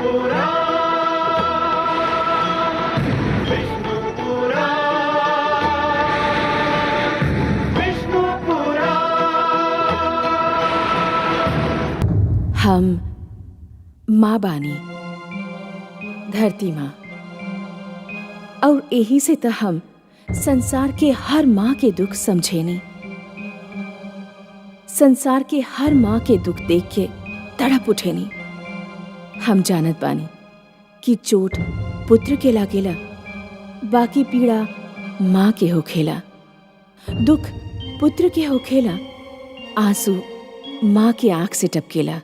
हम माँ बानी, धरती माँ, और यही से तो हम संसार के हर माँ के दुख समझेनी। संसार के हर माँ के दुख देख के तड़प उठेनी। हम जानत बानी कि चोट पुत्र के लागेला, बाकी पीड़ा माँ के होखेला। दुख पुत्र के होखेला, आंसू माँ के आंख से टपकेला।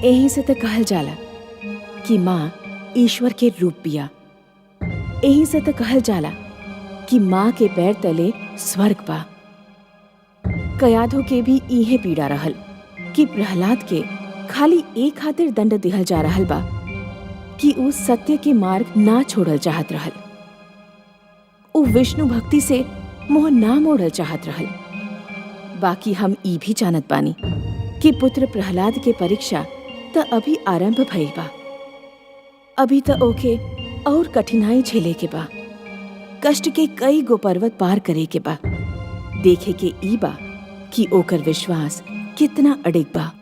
यही से तो कहल जाला कि माँ ईश्वर के रूप बिया। यही से तो कहल जाला कि माँ के पैर तले स्वर्ग बा। कयाधो के भी इहे पीड़ा रहल कि प्रहलाद के खाली एक खातिर दंड दिहल जा रहल बा कि ऊ सत्य के मार्ग ना छोड़ल चाहत रहल। ऊ विष्णु भक्ति से मोह ना मोड़ल चाहत रहल। बाकी हम ई भी जानत बानी कि पुत्र प्रहलाद के परीक्षा त अभी आरंभ भइल बा। अभी त ओके और कठिनाई झेले के बा। कष्ट के कई गो पर्वत पार करे के बा। देखे के ई बा कि ओकर विश्वास कितना अडिग बा।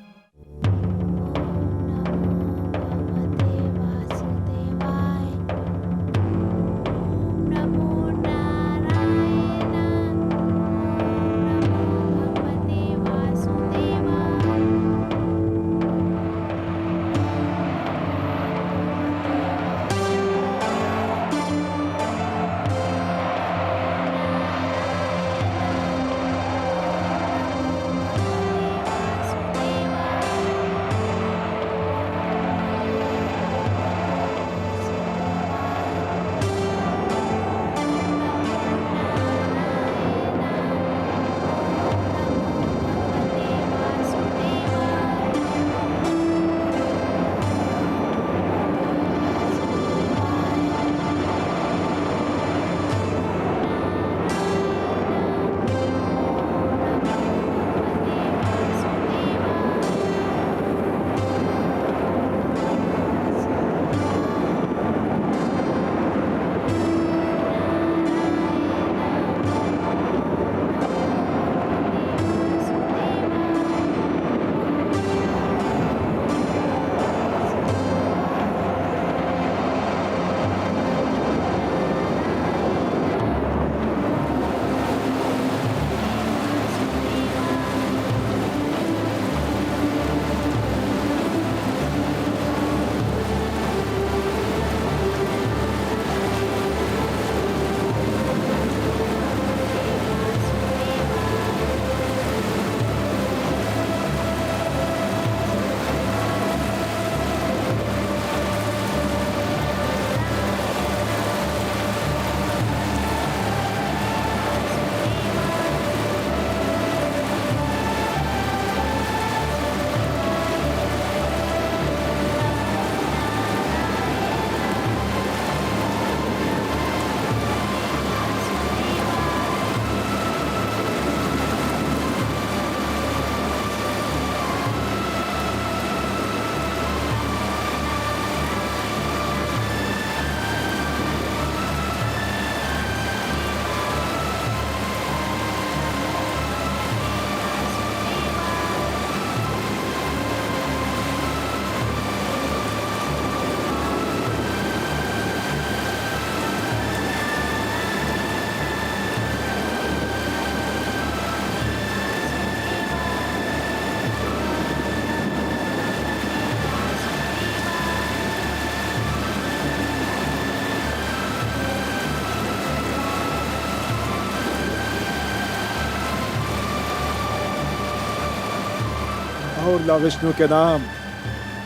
और ला विष्णु के नाम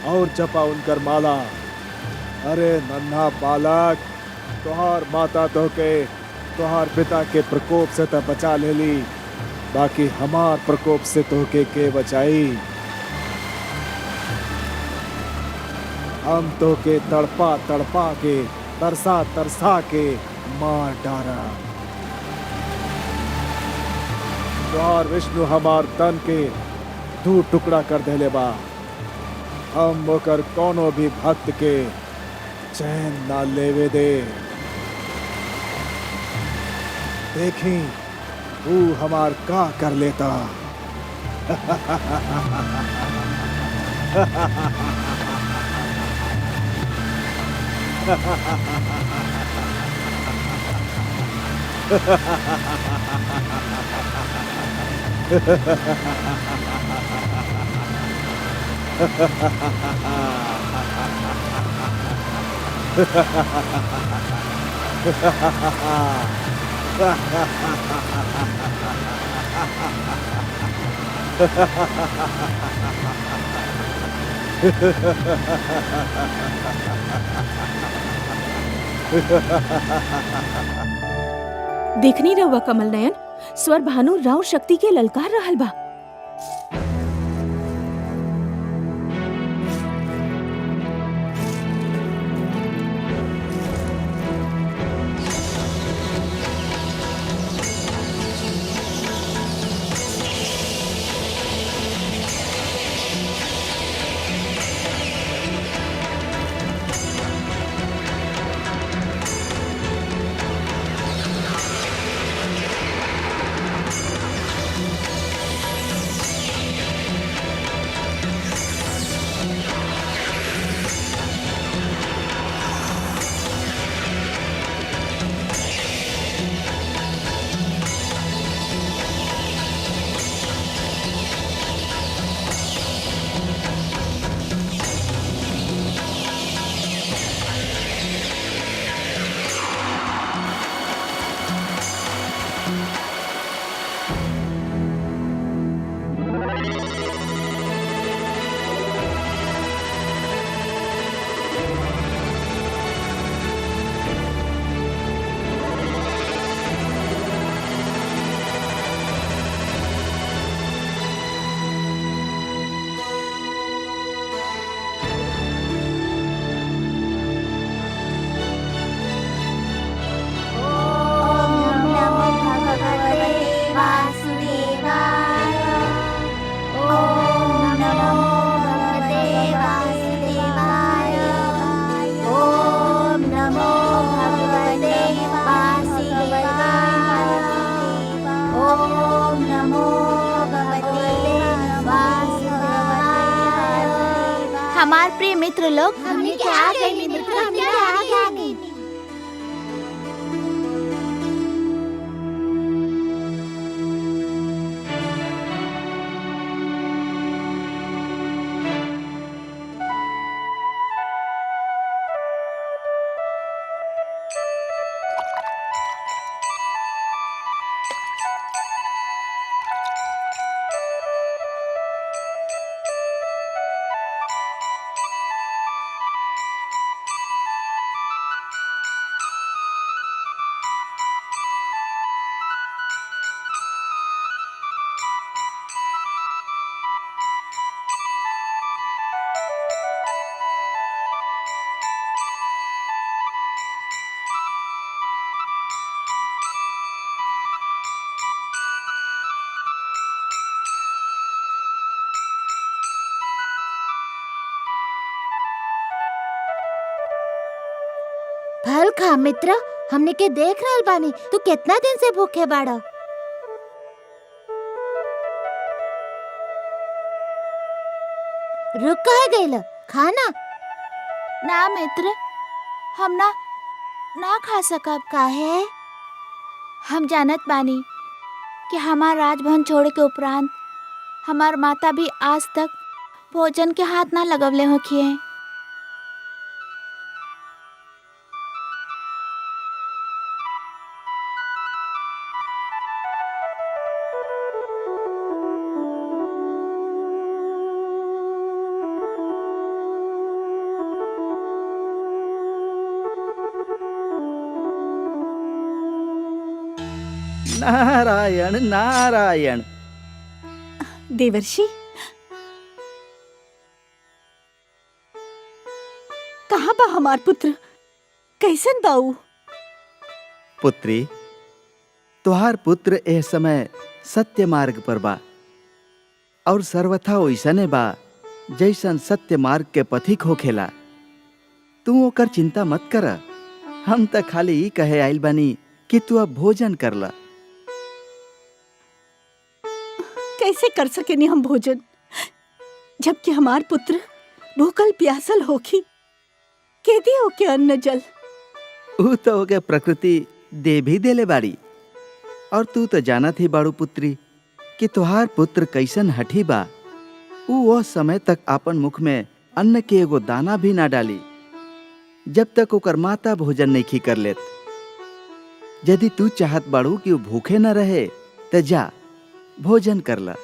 और जपा उनकर माला। अरे नन्हा बालक, तोहार माता तो के तोहार पिता के प्रकोप से तो बचा ले ली, बाकी हमार प्रकोप से तो के बचाई। हम तो के तड़पा तड़पा के तरसा तरसा के मार डारा। तोहार विष्णु हमार तन के दू टुकड़ा कर देले बा। हम ओकर कोनो भी भक्त के चैन ना लेवे दे। देखी तू हमार का कर लेता। देखनी रहुआ कमल नयन, स्वर भानु राव शक्ति के ललकार रहल बा। हमार प्रिय मित्र लोग, हमने क्या गए मित्र, हमने क्या गए। फल खा मित्र, हमने के देख रहल बानी, तू कितना दिन से भूखे बाड़ा। रुक कहे गइल, खाना। ना मित्र, हम ना खा सकब। काहे? हम जानत बानी कि हमार राजभवन छोड़े के उपरांत हमार माता भी आज तक भोजन के हाथ ना लगवले होखिए। नारायण नारायण। देवर्षि, कहाँ बा हमार पुत्र? कैसन बाऊ? पुत्री, तुहार पुत्र एह समय सत्य मार्ग पर बा और सर्वथा ओइसने बा जैसन सत्य मार्ग के पथिक होखेला। तू ओकर चिंता मत कर। हम त खाली ई कहे आइल बानी कि तू अब भोजन करला। कैसे कर सकेनी हम भोजन, जबकि हमार पुत्र भूखल प्यासल होखी। के दी ओके अन्न जल। ऊ तो ओके प्रकृति दे भी देले बाड़ी। और तू तो जानत ही बाड़ू पुत्री कि तुहार पुत्र कैसन हठी बा। ऊ वो समय तक आपन मुख में अन्न के एगो दाना भी ना डाली जब तक ओकर माता भोजन नहीं कर लेत। यदि तू चाहत बाड़ू कि वो भूखे न रहे त जा भोजन करला।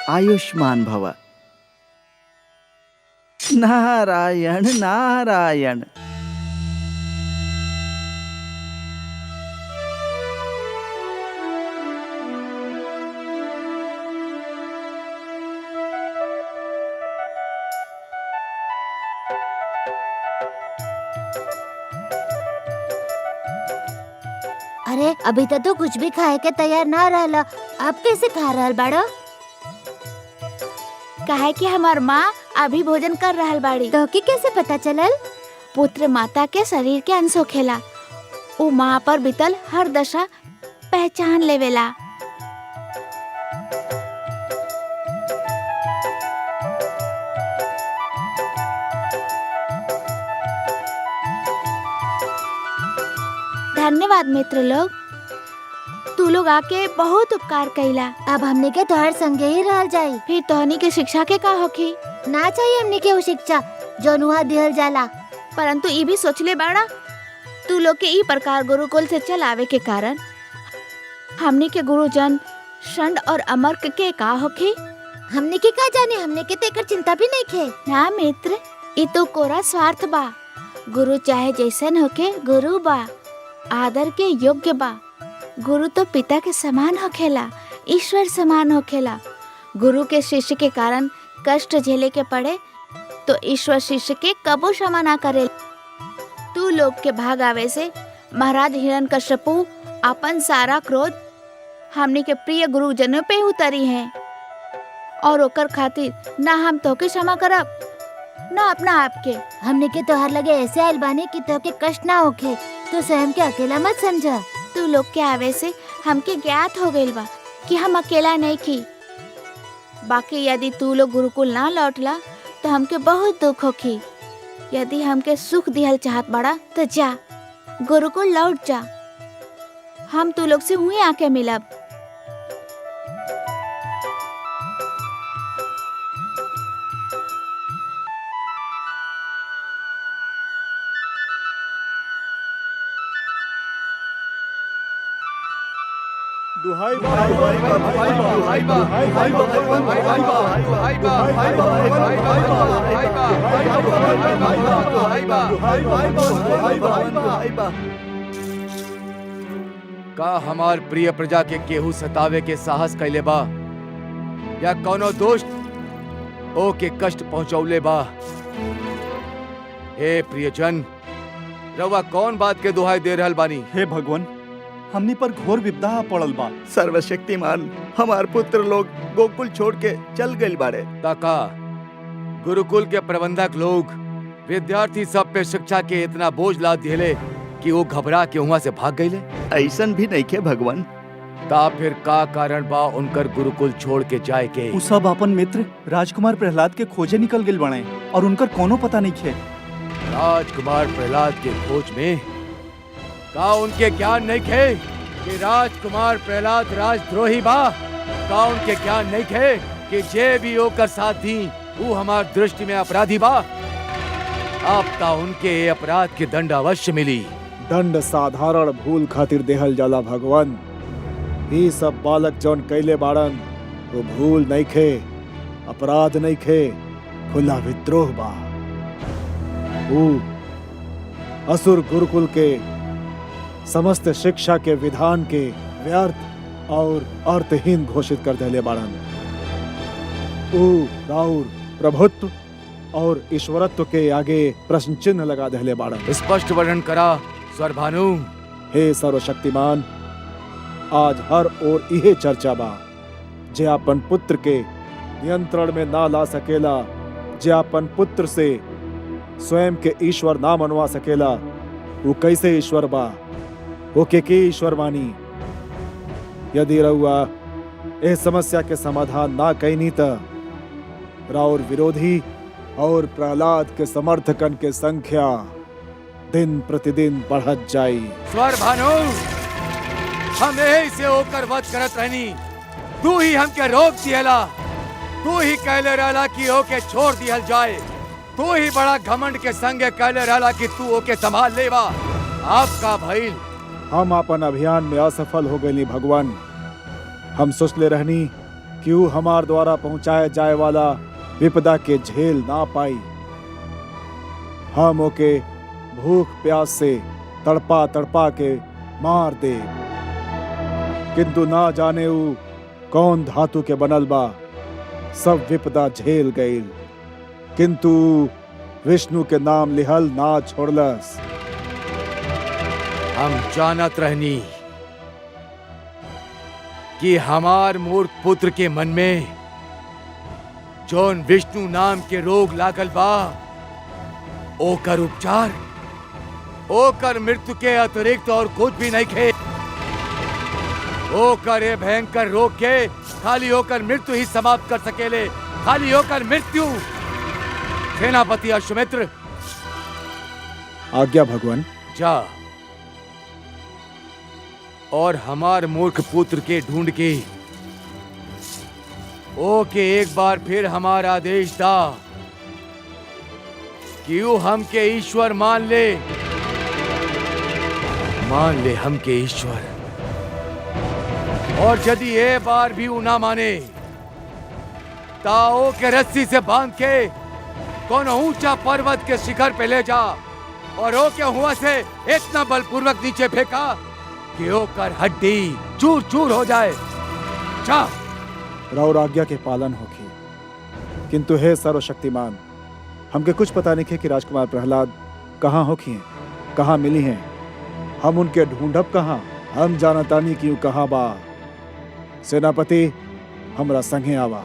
आयुष्मान भव। नारायण नारायण। अरे अभी तक तो कुछ भी खाए के तैयार ना रहला, अब कैसे खा रहल बाड़ो? काहे कि हमार माँ अभी भोजन कर रहल बाड़ी। तो की कैसे पता चलल? पुत्र माता के शरीर के अंश होखेला। उ माँ पर बीतल हर दशा पहचान लेवेला। धन्यवाद मित्र लोग, तू लोग आके बहुत उपकार कइला। अब हमने के तोहर संगे ही रह जाई। फिर तोहनी के शिक्षा के का होखी? ना चाहिए हमने के वो शिक्षा जो नुहा दिहल जाला। परंतु ये भी सोचले बाड़ा तू लोग के ई प्रकार गुरुकुल से चलावे के कारण हमने के गुरुजन षंड और अमर्क के का होखी? हमने के का जाने, हमने के तेकर चिंता भी नहीं खे। ना मित्र, ये तो कोरा स्वार्थ बा। गुरु चाहे जैसन होके गुरु बा, आदर के योग्य बा। गुरु तो पिता के समान होखेला, ईश्वर समान होखेला। गुरु के शिष्य के कारण कष्ट झेले के पड़े तो ईश्वर शिष्य के कबो क्षमा ना करे। तू लोग के भाग आवे से महाराज हिरण्यकश्यपु अपन सारा क्रोध हमने के प्रिय गुरुजनों पे उतरी है, और ओकर खातिर ना हम तो के क्षमा करब ना अपना आपके। हमने के तोहर लगे ऐसे आइल बानी कि तो के कष्ट ना होखे, तो स्वयं के अकेला मत समझा। तू लोग के आवे से हमके ज्ञात हो गइल बा कि हम अकेला नहीं की। बाकी यदि तू लोग गुरुकुल ना लौटला तो हमके बहुत दुख होखी। यदि हमके सुख दिहल चाहत बड़ा तो जा गुरुकुल लौट जा। हम तू लोग से हुई आके मिलब। दुहाई बा, दुहाई बा, दुहाई बा, दुहाई बा, दुहाई बा, दुहाई बा, दुहाई बा, दुहाई बा, दुहाई बा, दुहाई बा। का हमार प्रिय प्रजा के केहू सतावे के साहस कैले बा या कोनो दोस्त ओ के कष्ट पहुंचौले बा? हे प्रियजन, रवा कौन बात के दुहाई दे रहल बानी? हे भगवान, हमनी पर घोर विपदा पड़ल बा। सर्वशक्तिमान, हमार पुत्र लोग गोकुल छोड़ के चल गइल बाड़े। ताका गुरुकुल के प्रबंधक लोग विद्यार्थी सब पे शिक्षा के इतना बोझ ला दिले कि वो घबरा के वहाँ से भाग गईले। ऐसन भी नहीं खे भगवान। ता फिर का कारण बा उनकर गुरुकुल छोड़ के जाए के? उ सब अपन मित्र राजकुमार प्रहलाद के खोजे निकल गइल बने और उनकर कोनो पता नहीं खे। राजकुमार प्रहलाद के खोज में का उनके ज्ञान नहीं खे कि राजकुमार प्रहलाद राजद्रोही बा? का उनके ज्ञान नहीं खे कि जे भी ओकर साथ दी वो हमार दृष्टि में अपराधी बा? अब ता उनके अपराध के दंड अवश्य मिली। दंड साधारण भूल खातिर देहल जाला भगवान। ई सब बालक जौन कैले बाड़न वो भूल नहीं खे, अपराध नहीं खे, खुला विद्रोह बा। वो असुर गुरुकुल के समस्त शिक्षा के विधान के व्यर्थ और अर्थहीन घोषित कर देले बाड़न। ऊ राउर प्रभुत्व और ईश्वरत्व के आगे प्रश्न चिन्ह लगा देले बाड़न। स्पष्ट वर्णन करा स्वरभानु। हे सर्वशक्तिमान, आज हर ओर इहे चर्चा बा। जे अपन पुत्र के नियंत्रण में ना ला सकेला, जे अपन पुत्र से स्वयं के ईश्वर ना मनवा सकेला, वो कैसे ईश्वर बा? वो के ईश्वर मानी? यदि रउआ इस समस्या के समाधान ना कैनी त राउर विरोधी और प्रहलाद के समर्थकन के संख्या दिन प्रतिदिन बढ़त जाई। स्वर भानु, हम यही से होकर वध करत रहनी, तू ही हमके रोक दियला, तू ही कहले रहला कि ओके छोड़ दियल जाए, तू ही बड़ा घमंड के संगे कहले रहला कि तू ओके संभाल लेवा। आपका भइल? हम अपन अभियान में असफल हो गए भगवान। हम सोचले रहनी कि वो हमार द्वारा पहुंचाए जाए वाला विपदा के झेल ना पाई। हम ओके भूख प्यास से तड़पा तड़पा के मार दे, किंतु ना जाने वो कौन धातु के बनल बा, सब विपदा झेल गईल, किंतु विष्णु के नाम लिहल ना छोड़लस। हम जानत रहनी कि हमार मूर्ख पुत्र के मन में जौन विष्णु नाम के रोग लागल बा, ओकर उपचार, ओकर मृत्यु के अतिरिक्त और कुछ भी नहीं खे। ओकर ये भयंकर रोग के खाली होकर मृत्यु ही समाप्त कर सकेले, खाली होकर मृत्यु। सेनापति अश्वमित्र, आज्ञा भगवान। जा और हमार मूर्ख पुत्र के ढूंढ के ओके एक बार फिर हमारा आदेश दा कि वो हमके ईश्वर मान ले हमके ईश्वर। और यदि ये बार भी वो ना माने, ताओ के रस्सी से बांध के कौन ऊंचा पर्वत के शिखर पे ले जा और ओके हुआ से इतना बलपूर्वक नीचे फेंका कि ओकर हड्डी चूर चूर हो जाए। जा। राउर आज्ञा के पालन होगी, किंतु हे सर्वशक्तिमान, हमके कुछ पता नहीं है कि राजकुमार प्रहलाद कहाँ होखी हैं, कहाँ मिली हैं। हम उनके ढूंढब कहाँ? हम जानतानी क्यों कहाँ बा। सेनापति, हमरा संगे आवा,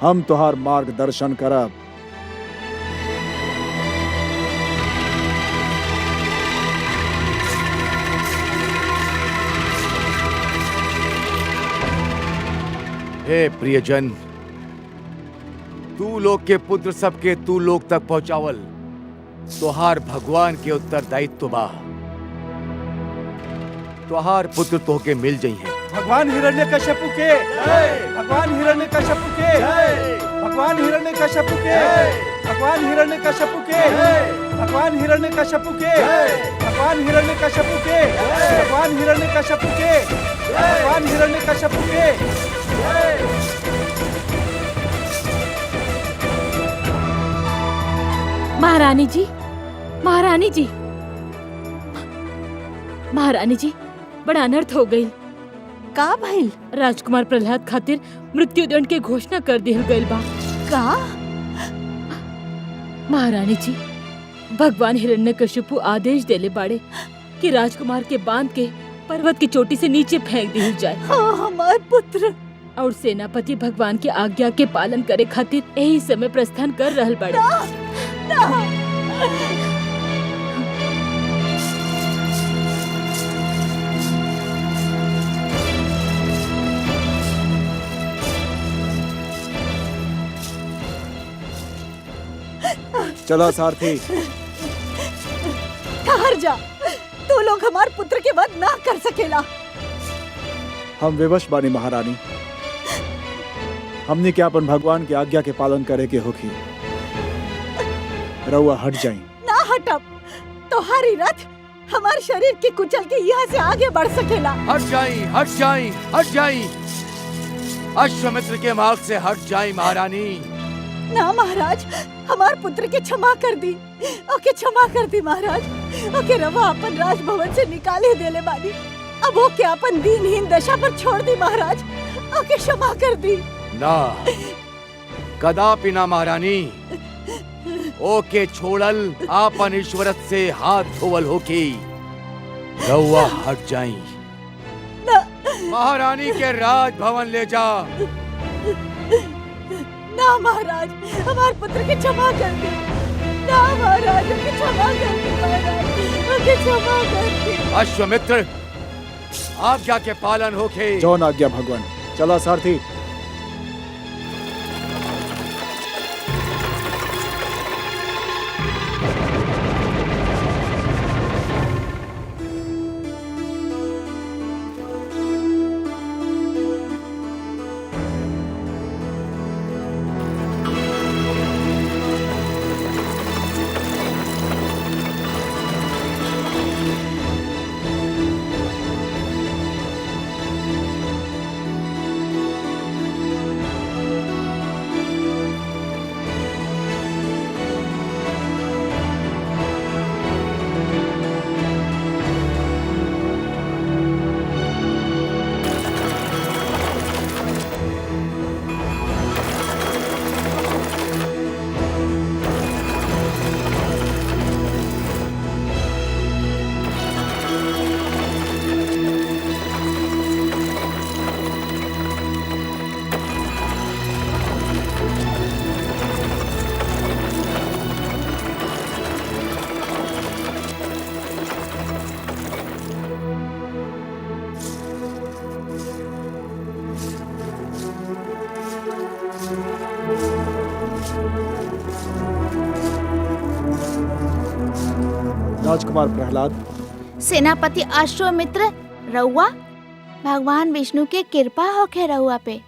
हम तुहार मार्गदर्शन करब। हे प्रियजन, तू लोग के पुत्र सबके तू लोग तक पहुंचावल तोहार भगवान के उत्तरदायित्व बा। तोहार पुत्र तोहके मिल जाई हैं। भगवान हिरण्यकश्यपु के, भगवान हिरण्यकश्यपु के, भगवान हिरण्यकश्यपु के, भगवान हिरण्यकश्यपु के, भगवान हिरण्यकश्यपु के, भगवान हिरण्यकश्यपु के, भगवान हिरण्यकश्यपु के, भगवान हिरण्यकश्यपु के। महारानी जी, महारानी जी, महारानी जी, बड़ा अनर्थ हो गई। का भइल? राजकुमार प्रहलाद खातिर मृत्युदंड के घोषणा कर दिहल गइल बा। का? महारानी जी, भगवान हिरण्यकशिपु आदेश देले बाड़े कि राजकुमार के बांध के पर्वत की चोटी से नीचे फेंक दिहल जाए। हाँ, हमार पुत्र। और सेनापति भगवान के आज्ञा के पालन करे खातिर यही समय प्रस्थान कर रहल बाड़े। चला सारथी। ठहर जा, तू लोग हमार पुत्र के वध ना कर सकेला। हम विवश बानी महारानी, हमने क्या अपन भगवान की आज्ञा के पालन करे के होखी। रउआ हट जाई। ना हटब, तोहारी रथ हमारे शरीर के कुचल के यहाँ से आगे बढ़ सकेला। हट जाई, हट जाई, हट जाई। अश्वमित्र के मार्ग से हट जाई महारानी। ना महाराज, हमार पुत्र के क्षमा कर दी। ओके क्षमा कर दी महाराज। ओके रवा अपन राजभवन से निकाले देले बानी। अब ओके अपन दीनहीन दशा पर छोड़ दी महाराज। ओके क्षमा कर दी। ना, कदापि ना महारानी। ओके छोड़ल आपन ईश्वरत से हाथ धोवल होकी। रउआ हट जाई। ना, महारानी के राजभवन ले जा। ना महाराज, हमारे पुत्र के क्षमा कर दी। ना महाराज, ओके क्षमा कर दी महाराज, ओके क्षमा कर दी। अश्वमित्र, आज्ञा के पालन होके। जौन आज्ञा भगवान। चला सारथी। राजकुमार प्रहलाद। सेनापति अश्वमित्र, रउआ भगवान विष्णु के कृपा होखे रउआ पे।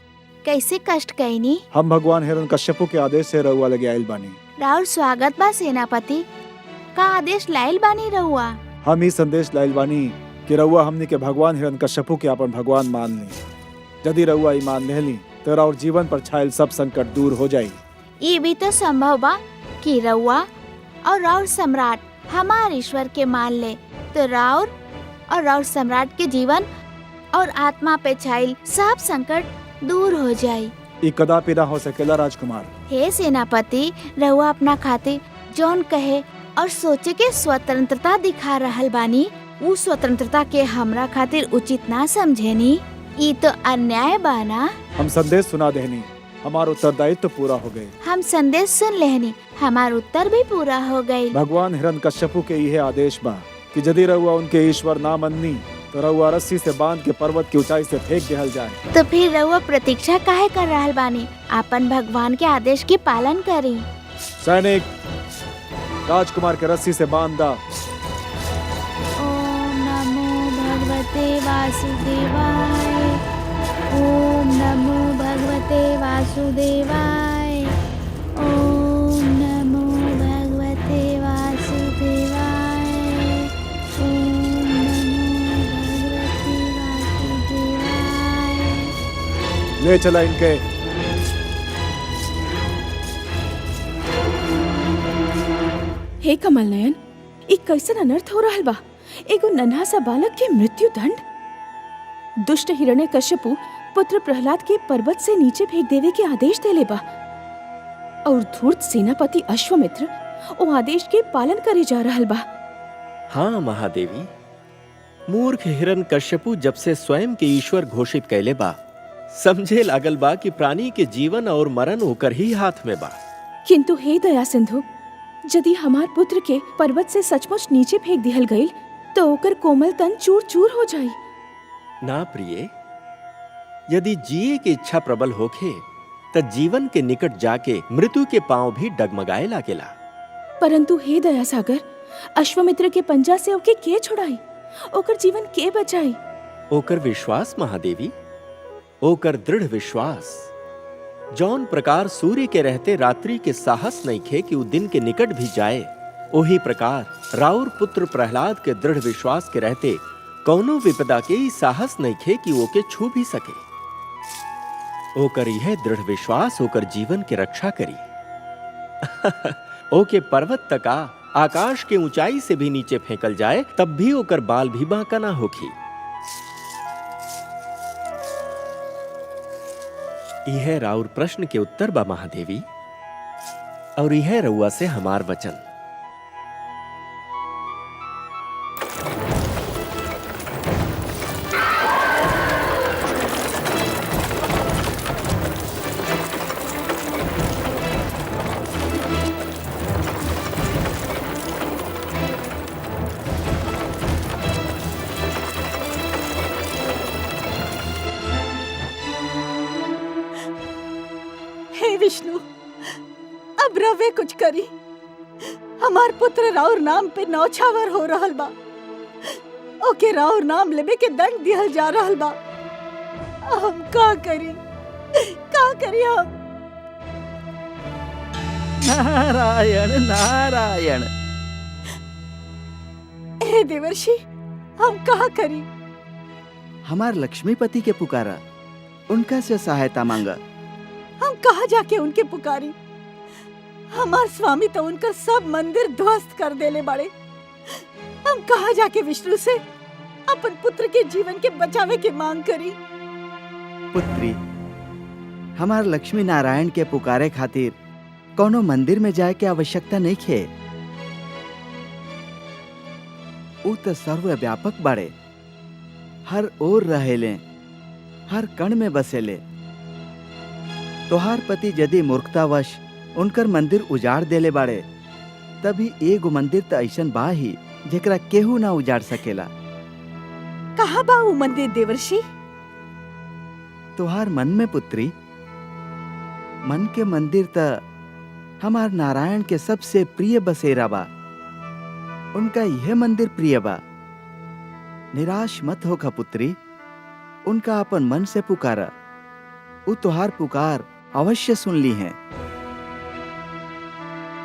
कैसे कष्ट कईनी? हम भगवान हिरण्यकश्यपु के आदेश से रउआ लगे आइल बानी। राउर स्वागत बा सेनापति। का आदेश लाइल बानी रउआ? हम ही संदेश लाइल बानी कि रउआ हमनी के भगवान हिरण्यकश्यपु के अपन भगवान मान ली। यदि रउआ ई मान लेली तो राउर जीवन पर छायल सब संकट दूर हो जाई। ये भी तो संभव बा कि रउआ और राउर सम्राट हमार ईश्वर के मान ले तो राउर और राउर सम्राट के जीवन और आत्मा पे छायल सब संकट दूर हो जाई। ई कदापि ना हो सकेला राजकुमार। हे सेनापति, रउआ अपना खातिर जौन कहे और सोचे के स्वतंत्रता दिखा रहल बानी, वो स्वतंत्रता के हमरा खातिर उचित ना समझेनी। ई तो अन्याय बाना। हम संदेश सुना देनी, हमारा उत्तरदायित्व तो पूरा हो गए। हम संदेश सुन लेहनी, हमार उत्तर भी पूरा हो गई। भगवान हिरण्यकश्यपु के यह आदेश बा कि यदि रउआ उनके ईश्वर ना मननी तो रउआ रस्सी से बांध के पर्वत की ऊंचाई से फेंक देहल जाए। तो फिर रउआ प्रतीक्षा काहे कर रहल बानी? अपन भगवान के आदेश की पालन करी। सैनिक, राजकुमार के रस्सी से बांध दा। ओम नमो भगवते वासुदेवाय। ओम नमो भगवते वासुदेवाय। ओम नमो भगवते वासुदेवाय। ओम नमो भगवते वासुदेवाय। ले चला इनके। हे कमल नयन, एक कैसन अनर्थ हो रहल बा। एगो नन्हा सा बालक के मृत्यु दंड। दुष्ट हिरण्यकश्यपु पुत्र प्रहलाद के पर्वत से नीचे फेंक देवे के आदेश देले बा और धूर्त सेनापति अश्वमित्र ओ आदेश के पालन करे जा रहल बा। हाँ महादेवी, मूर्ख हिरण्यकश्यपु जब से स्वयं के ईश्वर घोषित कैले बा, समझे लागल बा कि प्राणी के जीवन और मरण ओकर ही हाथ में बा। किंतु हे दया सिंधु, यदि हमार पुत्र के पर्वत से सचमुच नीचे फेंक दिहल गईल तो ओकर कोमल तन चूर चूर हो जाई। ना प्रिय, यदि जिए की इच्छा प्रबल होखे त जीवन के निकट जाके मृत्यु के पांव भी डगमगाए लागेला। परंतु हे दया सागर, अश्वमित्र के पंजा से ओके के छुड़ाई, ओकर जीवन के बचाई? ओकर विश्वास महादेवी, ओकर दृढ़ विश्वास। जौन प्रकार सूर्य के रहते रात्रि के साहस नहीं खे कि वो दिन के निकट भी जाए, ओही प्रकार राउर पुत्र प्रहलाद के दृढ़ विश्वास के रहते कौनो विपदा के ही साहस नहीं खे कि वो के छू भी सके। ओकर यह दृढ़ विश्वास ओकर जीवन के रक्षा करी। ओके पर्वत तका आकाश के ऊंचाई से भी नीचे फेंकल जाए तब भी ओकर बाल भी बांका ना होखी। यह राउर प्रश्न के उत्तर बा महादेवी, और यह रउआ से हमार वचन। विष्णु अब रवे कुछ करी। हमार पुत्र राउर नाम पे नौछावर हो रहल बा। ओके राउर नाम लेबे के दंड दिहल जा रहल बा। हम का करी हम? नारायण नारायण। हे देवर्षि, हम का करी? हमार लक्ष्मीपति के पुकारा, उनका से सहायता मांगा। हम कहाँ जाके उनके पुकारी? हमार स्वामी तो उनका सब मंदिर ध्वस्त कर देले बड़े। हम कहाँ जाके विष्णु से अपन पुत्र के जीवन के बचावे की मांग करी? पुत्री, हमार लक्ष्मी नारायण के पुकारे खातिर कोनो मंदिर में जाए के आवश्यकता नहीं खे। ऊ तो सर्वव्यापक बाड़े, हर ओर रहेले, हर कण में बसेले। तोहार पति यदि मूर्खतावश उनकर मंदिर उजाड़ देले बाड़े, तभी एगो मंदिर तो ऐसन बा ही जेकरा केहू ना उजाड़ सकेला। कहाँ बा ऊ मंदिर देवर्षि? तोहार मन में पुत्री। मन के मंदिर त हमार नारायण के सबसे प्रिय बसेरा बा। उनका यह मंदिर प्रिय बा। निराश मत होखा पुत्री, उनका अपन मन से पुकारा। उ तोहार पुकार अवश्य सुन ली है।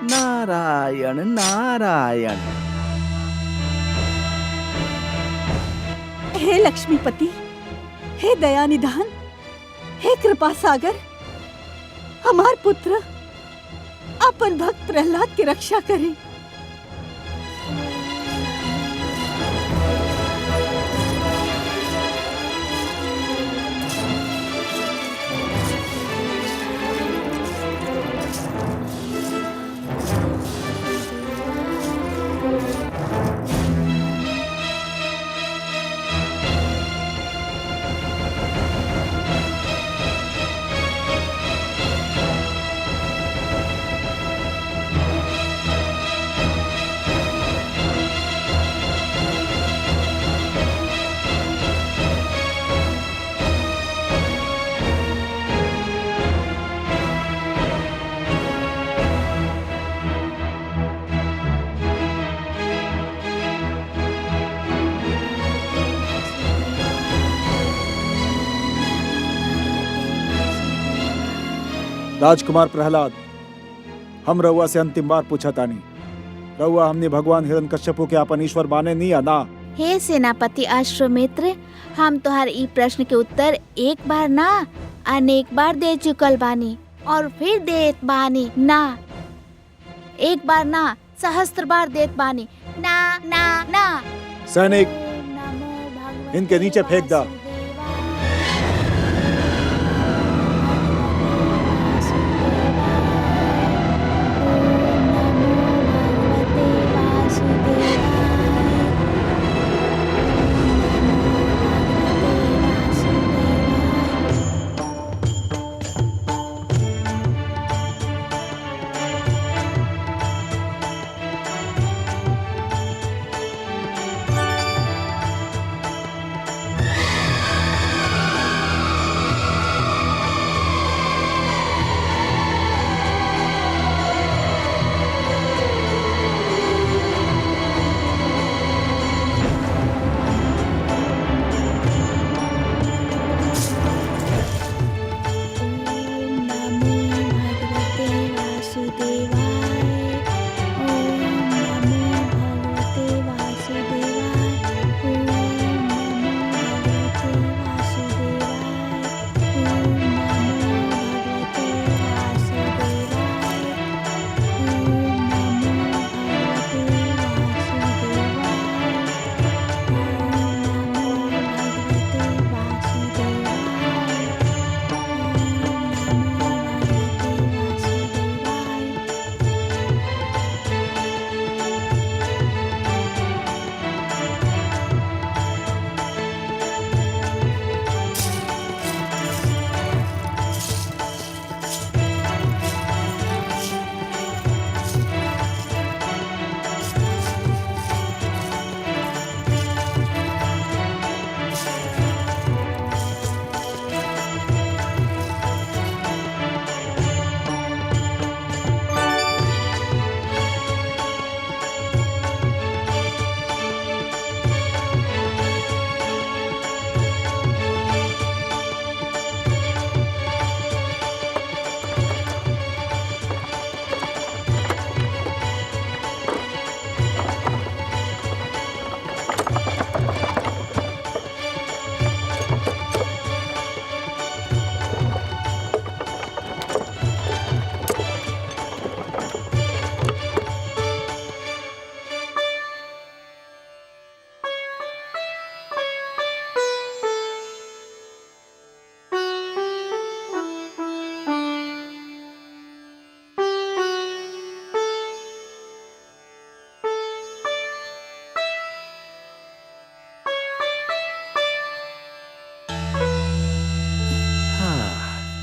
नारायण नारायण। हे लक्ष्मीपति, हे दयानिधान, हे कृपा सागर, हमार पुत्र अपन भक्त प्रहलाद की रक्षा करी। राजकुमार प्रहलाद, हम रउआ से अंतिम बार पूछा तानी, रउआ हमने भगवान हिरण्यकश्यपु के अपन ईश्वर माने नहीं आना? हे सेनापति अश्वमित्र, हम तोहार ई प्रश्न के उत्तर एक बार ना अनेक बार दे चुकल बानी और फिर देत बानी। ना एक बार ना, सहस्त्र बार देत बानी। ना ना ना। सैनिक, नमो भगवते इनके नीचे फेंक दा।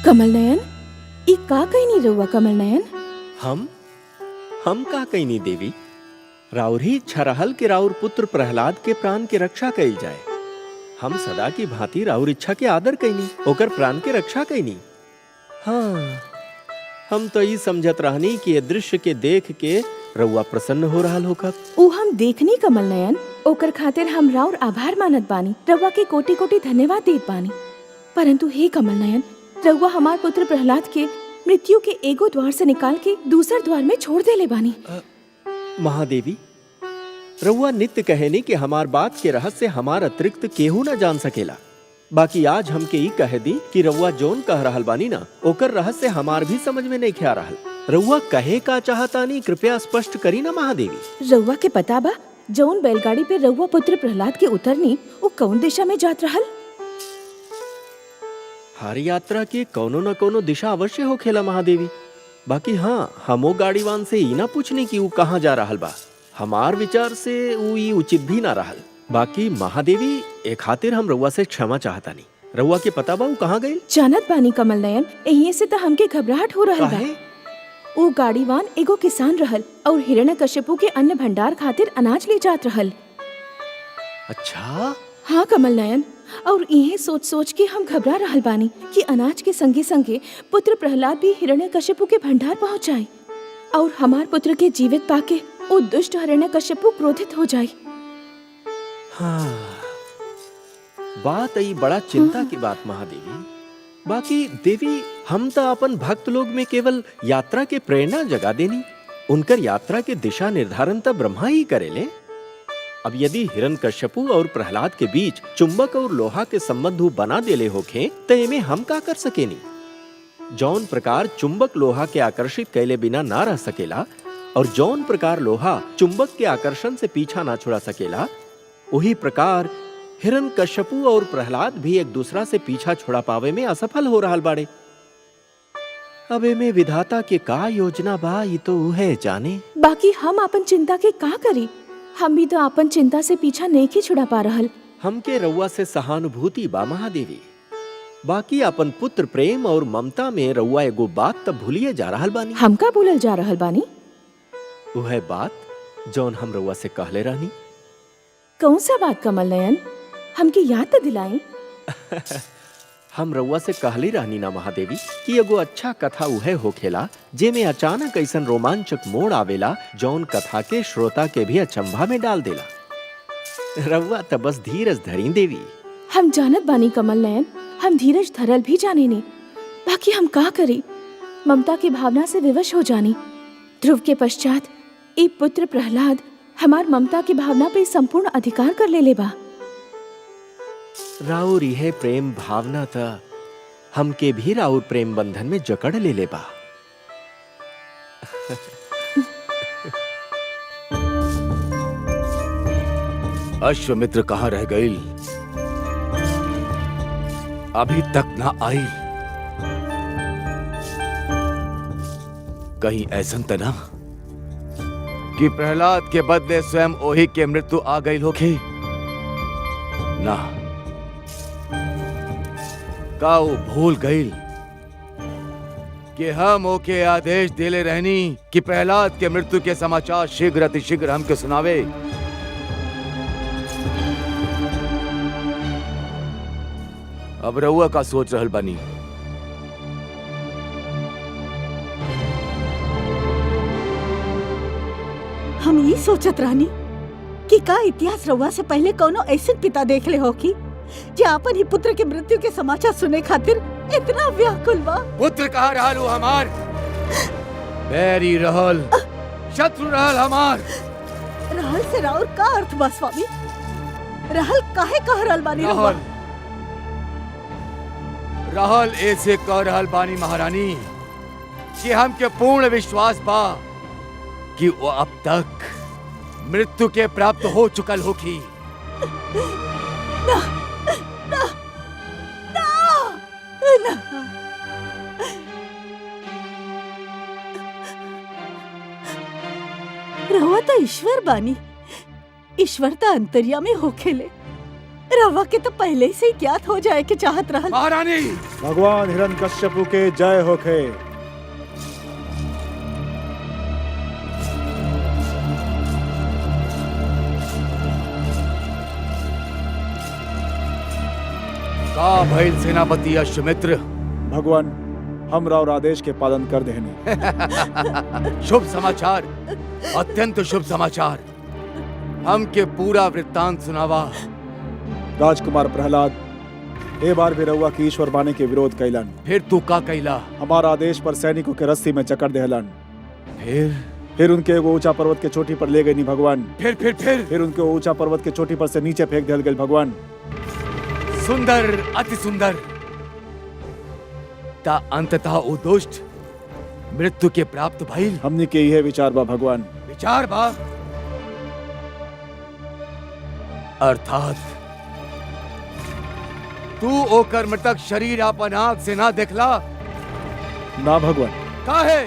कमल नयन, ई का कहीं नहीं रहुआ कमल नयन? हम का कहीं देवी, राउर ही इच्छा रहल कि राउर पुत्र प्रहलाद के प्राण के रक्षा कई जाए। हम सदा की भांति राउर इच्छा के आदर कईनी, ओकर प्राण के रक्षा कईनी। हाँ, हम तो ये समझत रहनी कि ये दृश्य के देख के रउआ प्रसन्न हो रहा होकर। ऊ हम देखनी कमल नयन, ओकर खातिर हम राउर आभार मानत बानी, रउआ के कोटि कोटि धन्यवाद देत बानी। परंतु हे कमल नयन, रउआ हमार पुत्र प्रहलाद के मृत्यु के एगो द्वार से निकाल के दूसर द्वार में छोड़ देले बानी। महादेवी, रउआ नित्य कहनी कि हमार बात के रहस्य हमार अतिरिक्त केहू न जान सकेला। बाकी आज हमके ई कह दी कि रउआ जोन कह रहल बानी ना, ओकर रहस्य हमार भी समझ में नहीं ख्या रहल। रउआ कहे का चाहतानी, कृपया स्पष्ट करी ना महादेवी। रउआ के पता बा जौन बैलगाड़ी पे रउआ पुत्र प्रहलाद के उतरनी, वो कौन दिशा में जात रहल? हर यात्रा के कोनो न कोनो दिशा अवश्य हो खेला महादेवी। बाकी हाँ, हमो गाड़ीवान से ई ना पूछनी कि वो कहाँ जा रहल बा। हमार विचार से वो ई उचित भी ना रहल। बाकी महादेवी, एक खातिर हम रउआ से क्षमा चाहतानी। रउआ के पता बा वो कहाँ गई? जानत बानी कमल नयन, यही से तो हमके घबराहट हो रहल बा। काहे? वो गाड़ीवान एगो किसान रहल और हिरण्यकश्यपु के अन्न भंडार खातिर अनाज ले जात रहल। अच्छा, हाँ कमल नयन, और इहे सोच सोच के हम घबरा रहल बानी कि अनाज के संगे संगे पुत्र प्रहलाद भी हिरण्यकश्यपु के भंडार पहुँच जाए और हमार पुत्र के जीवित पाके वो दुष्ट हिरण्यकश्यपु क्रोधित हो जाए। हाँ, बात आई बड़ा चिंता की बात महादेवी। बाकी देवी, हम तो अपन भक्त लोग में केवल यात्रा के प्रेरणा जगा देनी, उनकर यात्रा के दिशा निर्धारण तो ब्रह्मा ही करेले। अब यदि हिरण्यकश्यपु और प्रहलाद के बीच चुंबक और लोहा के संबंध बना देले होखे तो एमे हम का कर सकेनी। जौन प्रकार चुंबक लोहा के आकर्षित कैले बिना ना रह सकेला और जौन प्रकार लोहा चुंबक के आकर्षण से पीछा ना छुड़ा सकेला, वही प्रकार हिरण्यकश्यपु और प्रहलाद भी एक दूसरा से पीछा छुड़ा पावे में असफल हो रहल बाड़े। अब एमे विधाता के का योजना बा, ये तो उहे जाने। बाकी हम अपन चिंता के का करी? हम भी तो अपन चिंता से पीछा नहीं की छुड़ा पा रहल। हमके रउआ से सहानुभूति बा महादेवी। बाकी अपन पुत्र प्रेम और ममता में रउआ एगो बात तब भूलिए जा रहल बानी। हम का बोलल जा रहल बानी? वह बात जौन हम रउआ से कहले रहनी। कौन सा बात कमल नयन? हमके याद तो दिलाई। हम रउआ से कहली रहनी ना महादेवी कि एगो अच्छा कथा उहे होखेला जेमे अचानक ऐसन रोमांचक मोड़ आवेला जौन कथा के श्रोता के भी अचंभा में डाल देला। रउआ तो बस धीरज धरी देवी। हम जानत बानी कमल नयन, हम धीरज धरल भी जाने ने। बाकी हम का करी? ममता की भावना से विवश हो जानी। ध्रुव के पश्चात एक पुत्र प्रहलाद हमार ममता की भावना पे संपूर्ण अधिकार कर ले बा। राउर यह प्रेम भावना था हमके भी राउर प्रेम बंधन में जकड़ ले बा। अश्वमित्र कहाँ रह गई? अभी तक ना आई। कहीं ऐसन त ना कि प्रहलाद के बदले स्वयं ओही के मृत्यु आ गई होगी? ना, का वो भूल गई कि हम ओके आदेश देले रहनी कि प्रहलाद के मृत्यु के समाचार शीघ्र अतिशीघ्र हमके सुनावे। अब रउआ का सोच रहल बनी? हम ये सोचत रहनी कि का इतिहास रउआ से पहले कोनो ऐसे पिता देख ले हो कि जे अपन ही पुत्र के मृत्यु के समाचार सुने खातिर इतना व्याकुल बा। पुत्र कहाँ रहल हो हमार? बैरी रहल, शत्रु रहल हमार। रहल से राउर का अर्थ बा स्वामी? रहल काहे कह रहल बानी रउआ? रहल ऐसे कह रहल बानी महारानी कि हमके पूर्ण विश्वास बा कि वो अब तक मृत्यु के प्राप्त हो चुकल होगी। ना, ना, ना, ना। रहुआ तो ईश्वर बानी। ईश्वर तो अंतर्यामी होखेले। रवा के तो पहले से ही ज्ञात हो जाए के चाहत रहल। महारानी भगवान हिरण्यकश्यपु के जय होखे। का भइल सेनापति अश्वमित्र? भगवान हमरा और आदेश के पालन कर देहनी। शुभ समाचार, अत्यंत शुभ समाचार। हमके पूरा वृत्तांत सुनावा। राजकुमार प्रहलाद ए बार भी रउआ की ईश्वर बानी के विरोध कैलन। फिर तू का कैला? हमारा आदेश पर सैनिकों के रस्सी में जकड़ देहलन। फिर उनके एगो ऊंचा पर्वत के चोटी पर ले गई भगवान। फिर उनके ऊंचा पर्वत के चोटी पर से नीचे फेंक दिया गया भगवान। सुंदर, अति सुंदर। ता अंततः वो दुष्ट मृत्यु के प्राप्त भइल। हमने के यह विचार बा भगवान। विचार बा अर्थात तू ओकर मृतक शरीर अपन आंख से ना देखला? ना भगवान। काहे?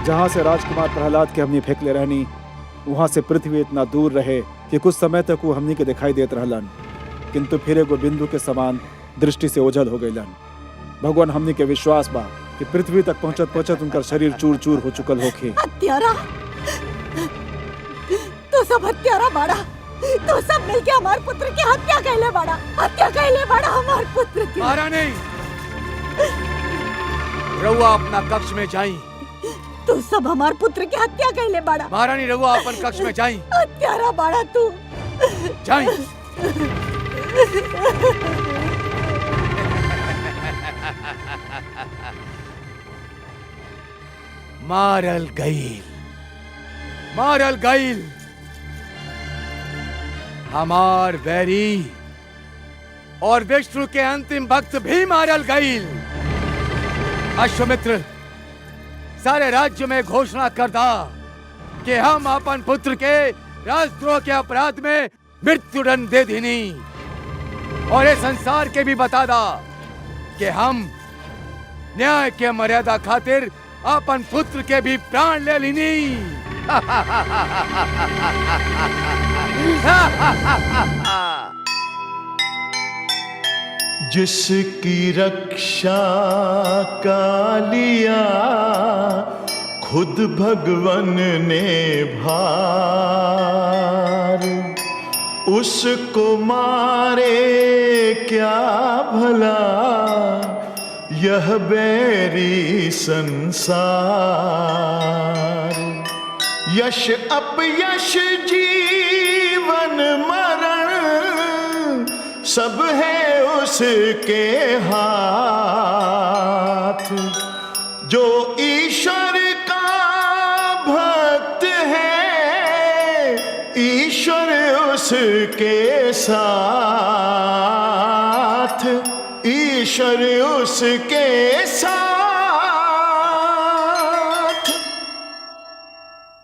जहाँ से राजकुमार प्रहलाद के हमने फेंक ले रहनी, वहाँ से पृथ्वी इतना दूर रहे कि कुछ समय तक वो हमनी के दिखाई देत रहलन, किंतु फिर एगो बिंदु के समान दृष्टि से ओझल हो गईलन। भगवान हमनी के विश्वास बा कि पृथ्वी तक पहुँचत पहुँचत उनका शरीर चूर चूर हो चुकल होखे। हत्यारा, तू सब हत्यारा बाड़ा। तू सब मिलके हमार पुत्र की हत्या कैले बाड़ा। हत्या कैले बाड़ा हमार पुत्र की। महारानी रउआ अपना कक्ष में जाई। तू सब हमार पुत्र की हत्या कैले बाड़ा। महारानी रउआ अपन कक्ष में जाई। हत्यारा बाड़ा तू। जाई। मारल गईल, मारल गईल हमार बैरी और विष्णु के अंतिम भक्त भी मारल गईल। अश्वमित्र सारे राज्य में घोषणा कर दा कि हम अपन पुत्र के राजद्रोह के अपराध में मृत्युदंड दे दीनी, और ये संसार के भी बता दा कि हम न्याय के मर्यादा खातिर अपन पुत्र के भी प्राण ले लीनी। जिसकी रक्षा कालिया खुद भगवन ने भार, उसको मारे क्या भला यह बैरी संसार। यश अपयश जीवन मरण सब है उसके हाथ। जो ईश्वर का भक्त है ईश्वर उसके साथ, ईश्वर उसके साथ।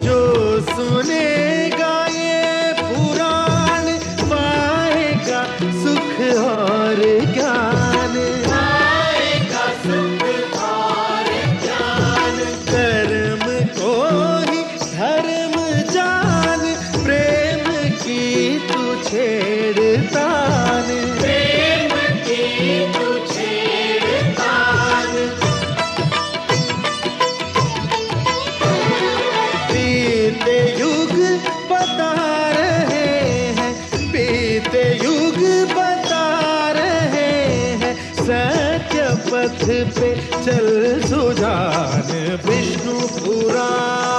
जो सुनेगा ये पुराण पाएगा सुख और ज्ञान, पाएगा सुख और ज्ञान। कर्म को ही धर्म जान, प्रेम की तू छेड़तान, प्रेम की तू छेड़तान। बीते युग बता रहे हैं, बीते युग बता रहे हैं, सत्य पथ पे चल सुजान। विष्णु पुराण